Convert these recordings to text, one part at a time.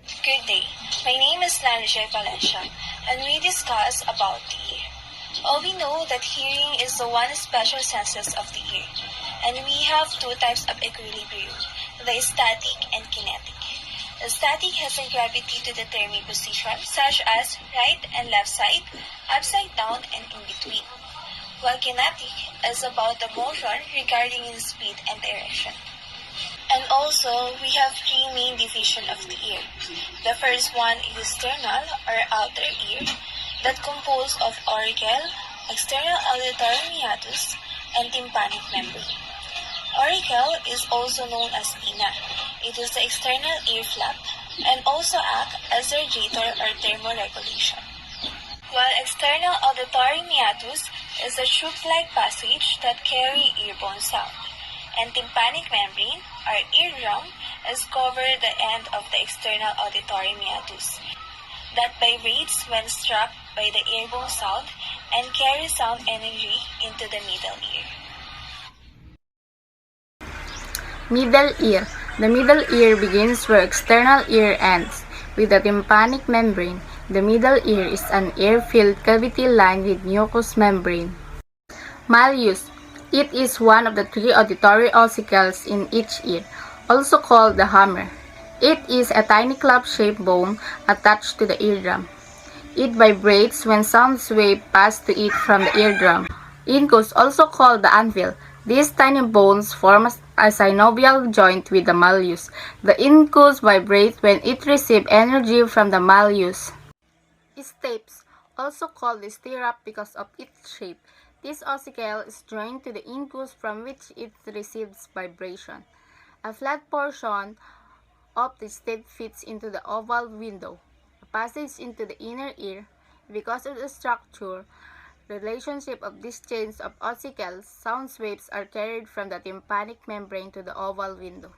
Good day. My name is Lanjay Valencia, and we discuss about the ear. All we know that hearing is the one special senses of the ear, and we have two types of equilibrium, the static and kinetic. The static has a gravity to determine position, such as right and left side, upside down, and in between, while kinetic is about the motion regarding the speed and direction. And also, we have three main divisions of the ear. The first one is external or outer ear that composed of auricle, external auditory meatus, and tympanic membrane. Auricle is also known as pinna. It is the external ear flap and also act as a radiator or thermoregulation. While external auditory meatus is a tube-like passage that carry earbone sound, and tympanic membrane, or eardrum, is cover the end of the external auditory meatus that vibrates when struck by the earbone sound and carries sound energy into the middle ear. Middle ear. The middle ear begins where external ear ends, with the tympanic membrane. The middle ear is an air-filled cavity lined with mucous membrane. Malleus. It is one of the three auditory ossicles in each ear, also called the hammer. It is a tiny club-shaped bone attached to the eardrum. It vibrates when sound waves pass to it from the eardrum. Incus, also called the anvil. These tiny bones form a synovial joint with the malleus. The incus vibrates when it receives energy from the malleus. Stapes, also called the stirrup because of its shape. This ossicle is joined to the incus from which it receives vibration. A flat portion of the stape fits into the oval window, a passage into the inner ear. Because of the structure, relationship of these chains of ossicles, sound waves are carried from the tympanic membrane to the oval window.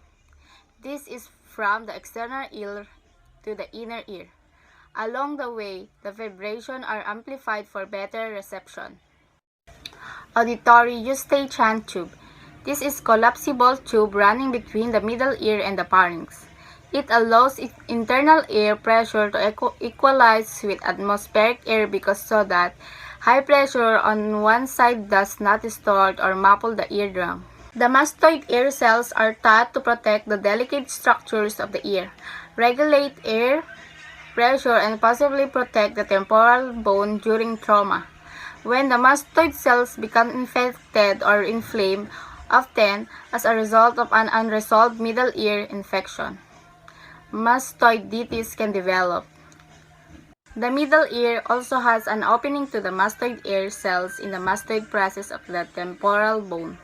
This is from the external ear to the inner ear. Along the way, the vibrations are amplified for better reception. Auditory eustachian tube. This is collapsible tube running between the middle ear and the pharynx. It allows internal air pressure to equalize with atmospheric air because so that high pressure on one side does not distort or muffle the eardrum. The mastoid ear cells are thought to protect the delicate structures of the ear, regulate air pressure, and possibly protect the temporal bone during trauma. When the mastoid cells become infected or inflamed, often as a result of an unresolved middle ear infection, mastoiditis can develop. The middle ear also has an opening to the mastoid ear cells in the mastoid process of the temporal bone.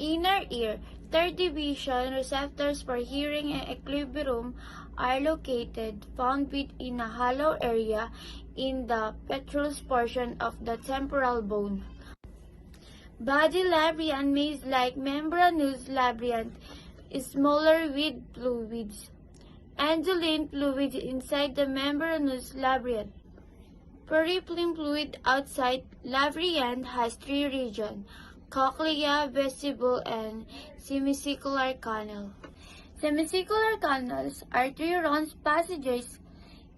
Inner ear. Third division, receptors for hearing and equilibrium are located, found within a hollow area in the petrous portion of the temporal bone. Body labyrinth, maze-like membranous labyrinth, is smaller with fluids. Angeline fluid inside the membranous labyrinth. Peripheral fluid outside labyrinth has three regions: cochlea, vestibule, and semicircular canal. Semicircular canals are three round passages,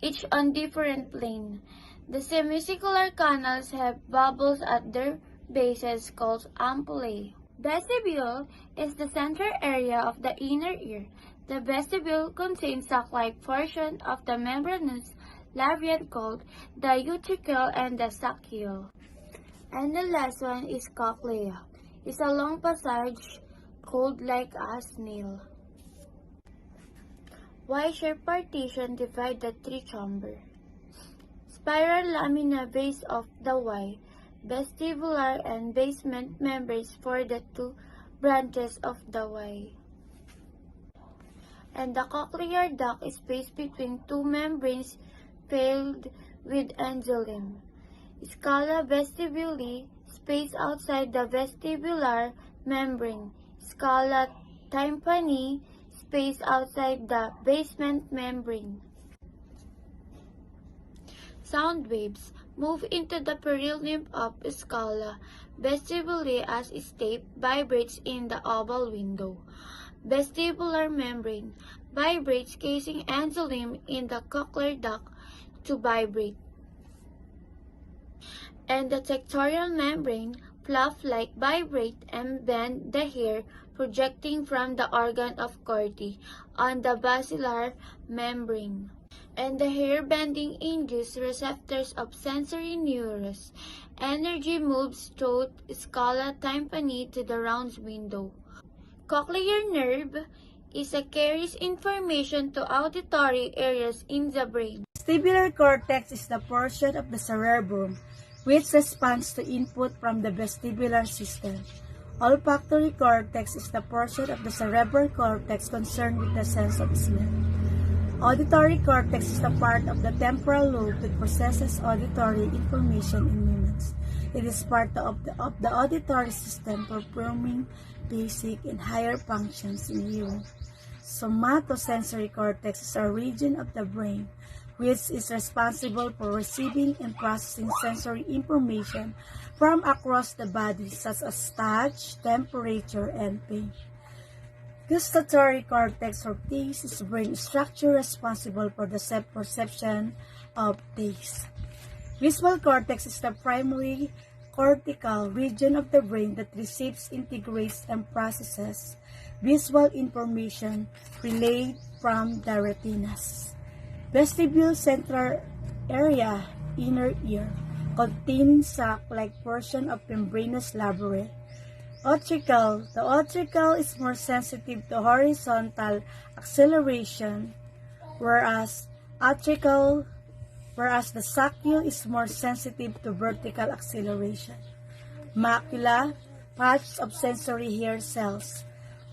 each on different plane. The semicircular canals have bubbles at their bases called ampullae. Vestibule is the central area of the inner ear. The vestibule contains sac-like portion of the membranous labyrinth called the utricle and the saccule. And the last one is cochlea. It's a long passage called like a snail. Y-shaped partition divide the three chamber. Spiral lamina base of the Y, vestibular and basement membranes for the two branches of the Y. And the cochlear duct is spaced between two membranes filled with enzyme. Scala vestibuli, space outside the vestibular membrane. Scala tympani, space outside the basement membrane. Sound waves move into the perilymph of scala vestibuli as stape vibrates in the oval window. vestibular membrane vibrates, causing enzyme in the cochlear duct to vibrate. And the tectorial membrane fluff-like vibrate and bend the hair, projecting from the organ of Corti on the basilar membrane. And the hair bending induces receptors of sensory neurons. Energy moves through scala tympani to the round window. Cochlear nerve is a carries information to auditory areas in the brain. Vestibular cortex is the portion of the cerebrum which responds to input from the vestibular system. Olfactory cortex is the portion of the cerebral cortex concerned with the sense of smell. Auditory cortex is the part of the temporal lobe that processes auditory information in humans. It is part of the auditory system performing basic and higher functions in hearing. Somatosensory cortex is a region of the brain which is responsible for receiving and processing sensory information from across the body such as touch, temperature, and pain. Gustatory cortex or taste is brain structure responsible for the perception of taste. Visual cortex is the primary cortical region of the brain that receives, integrates, and processes visual information relayed from the retinas. Vestibule central area, inner ear, containing sac-like portion of membranous labyrinth. Auricle. The auricle is more sensitive to horizontal acceleration, whereas the saccule is more sensitive to vertical acceleration. Macula, patch of sensory hair cells.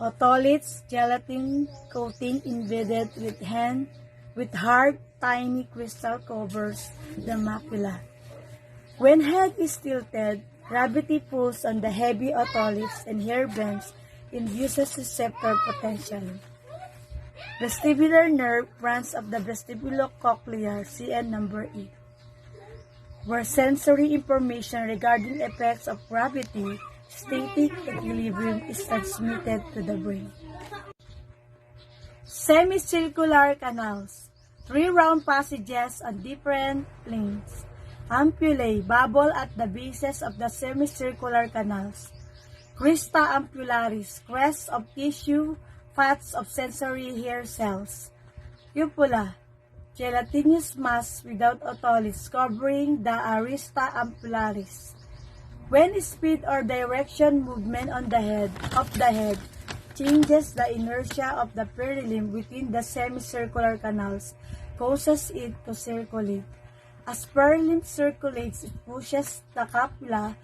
Otoliths, gelatin coating embedded with hard, tiny crystal covers the macula. When head is tilted, gravity pulls on the heavy otoliths and hair bends induces receptor potential. Vestibular nerve branch of the vestibulocochlear, CN number 8, where sensory information regarding effects of gravity, static equilibrium is transmitted to the brain. Semicircular canals, 3 round passages on different planes. Ampullae, bubble at the bases of the semicircular canals. Crista ampullaris, crest of tissue, fats of sensory hair cells. Cupula, gelatinous mass without otoliths covering the arista ampullaris. When speed or direction movement on the head changes the inertia of the perilimb within the semicircular canals, causes it to circulate. As perilimb circulates, it pushes the cupula,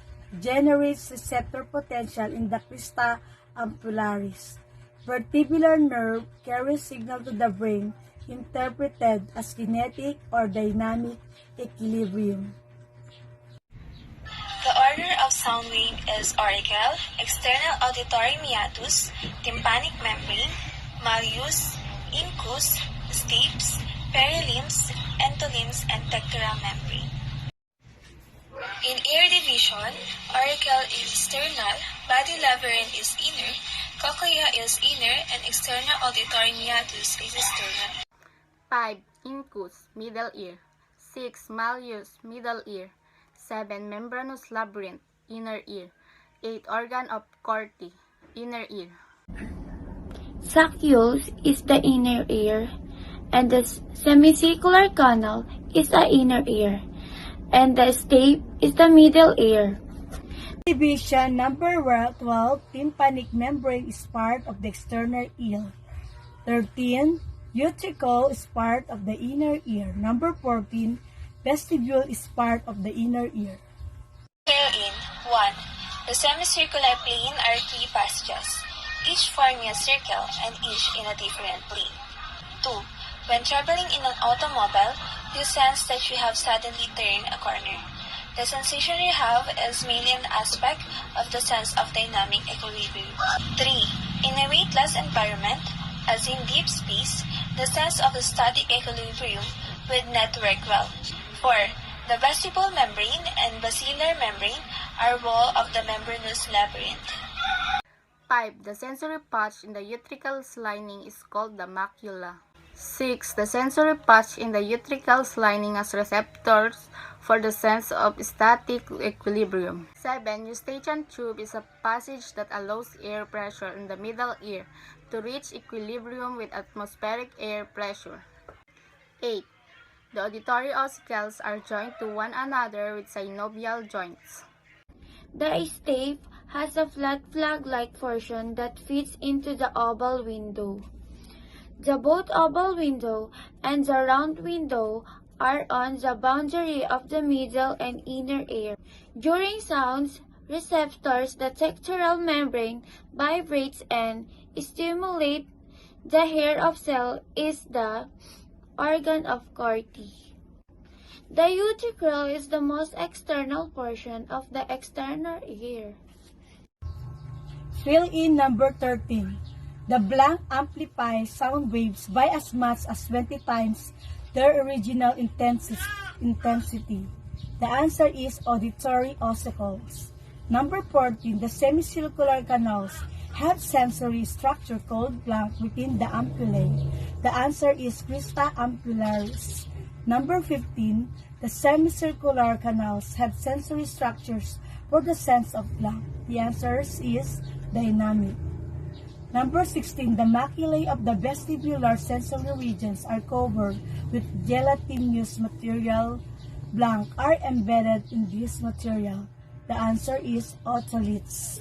generates receptor potential in the crista ampullaris. Vertebral nerve carries signal to the brain, interpreted as kinetic or dynamic equilibrium. The order of sound wave is auricle, external auditory meatus, tympanic membrane, malleus, incus, stapes, perilimbs, entolimbs, and tectoral membrane. In ear division, auricle is external, body labyrinth is inner, cochlea is inner, and external auditory meatus is external. 5. Incus, middle ear. 6. Malleus, middle ear. 7. Membranous labyrinth, inner ear. 8. Organ of Corti, inner ear. Saccule is the inner ear, and the semicircular canal is the inner ear, and the stape is the middle ear. Division number 12, tympanic membrane is part of the external ear. 13. Utricle is part of the inner ear. Number 14. Vestibule is part of the inner ear. Herein, 1. The semicircular plane are 3 passages, each forming a circle and each in a different plane. 2. When traveling in an automobile, you sense that you have suddenly turned a corner. The sensation you have is mainly an aspect of the sense of dynamic equilibrium. 3. In a weightless environment, as in deep space, the sense of a static equilibrium would not work well. 4. The vestibule membrane and basilar membrane are wall of the membranous labyrinth. 5. The sensory patch in the utricals lining is called the macula. 6. The sensory patch in the utricals lining has receptors for the sense of static equilibrium. 7. Eustachian tube is a passage that allows air pressure in the middle ear to reach equilibrium with atmospheric air pressure. 8. The auditory ossicles are joined to one another with synovial joints. The stave has a flat flag-like portion that fits into the oval window. The both oval window and the round window are on the boundary of the middle and inner ear. During sounds, receptors, the textural membrane vibrates and stimulates the hair of cell is the organ of Corti. The utricle is the most external portion of the external ear. Fill in number 13. The blank amplifies sound waves by as much as 20 times their original intensity. The answer is auditory ossicles. Number 14. The semicircular canals have sensory structure called blank within the ampullae. The answer is crista ampullaris. Number 15. The semicircular canals have sensory structures for the sense of blank. The answer is dynamic. Number 16. The maculae of the vestibular sensory regions are covered with gelatinous material. Blank are embedded in this material. The answer is otoliths.